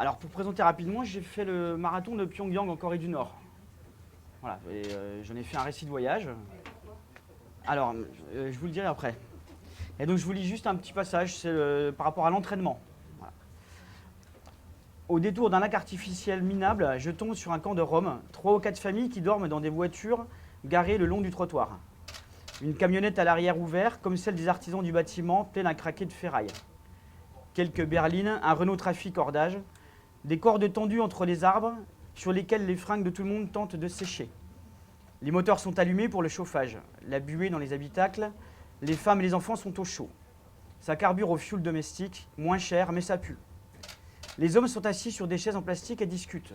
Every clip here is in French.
Alors pour présenter rapidement, j'ai fait le marathon de Pyongyang en Corée du Nord. Voilà, et j'en ai fait un récit de voyage. Alors, je vous le dirai après. Et donc je vous lis juste un petit passage, c'est par rapport à l'entraînement. Voilà. Au détour d'un lac artificiel minable, je tombe sur un camp de Roms, 3 ou 4 familles qui dorment dans des voitures garées le long du trottoir. Une camionnette à l'arrière ouverte, comme celle des artisans du bâtiment, pleine à craquer de ferraille. Quelques berlines, un Renault Trafic hors d'âge, des cordes tendues entre les arbres sur lesquels les fringues de tout le monde tentent de sécher. Les moteurs sont allumés pour le chauffage, la buée dans les habitacles, les femmes et les enfants sont au chaud. Ça carbure au fioul domestique, moins cher, mais ça pue. Les hommes sont assis sur des chaises en plastique et discutent.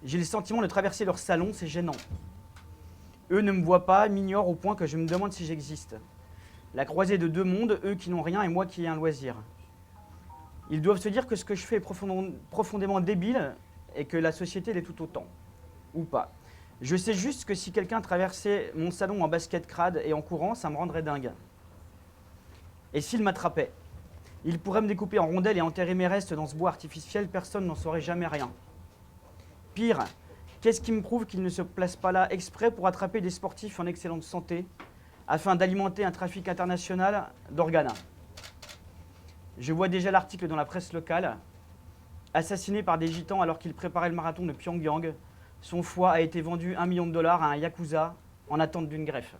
J'ai le sentiment de traverser leur salon, c'est gênant. Eux ne me voient pas, m'ignorent au point que je me demande si j'existe. La croisée de deux mondes, eux qui n'ont rien et moi qui ai un loisir. Ils doivent se dire que ce que je fais est profondément débile et que la société l'est tout autant. Ou pas. Je sais juste que si quelqu'un traversait mon salon en basket crade et en courant, ça me rendrait dingue. Et s'il m'attrapait, il pourrait me découper en rondelles et enterrer mes restes dans ce bois artificiel, personne n'en saurait jamais rien. Pire, qu'est-ce qui me prouve qu'il ne se place pas là exprès pour attraper des sportifs en excellente santé, afin d'alimenter un trafic international d'organes? Je vois déjà l'article dans la presse locale. Assassiné par des gitans alors qu'il préparait le marathon de Pyongyang, son foie a été vendu $1 million à un yakuza en attente d'une greffe.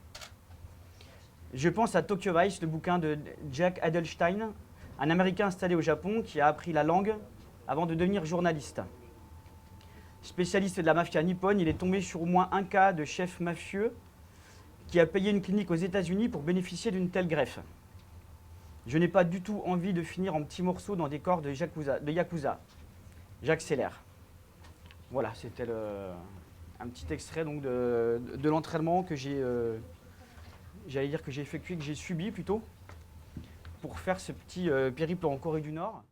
Je pense à Tokyo Vice, le bouquin de Jack Adelstein, un Américain installé au Japon qui a appris la langue avant de devenir journaliste. Spécialiste de la mafia nippone, il est tombé sur au moins un cas de chef mafieux qui a payé une clinique aux États-Unis pour bénéficier d'une telle greffe. Je n'ai pas du tout envie de finir en petits morceaux dans des corps de yakuza. J'accélère. Voilà, c'était un petit extrait donc de l'entraînement que j'allais dire que j'ai effectué, que j'ai subi plutôt, pour faire ce petit périple en Corée du Nord.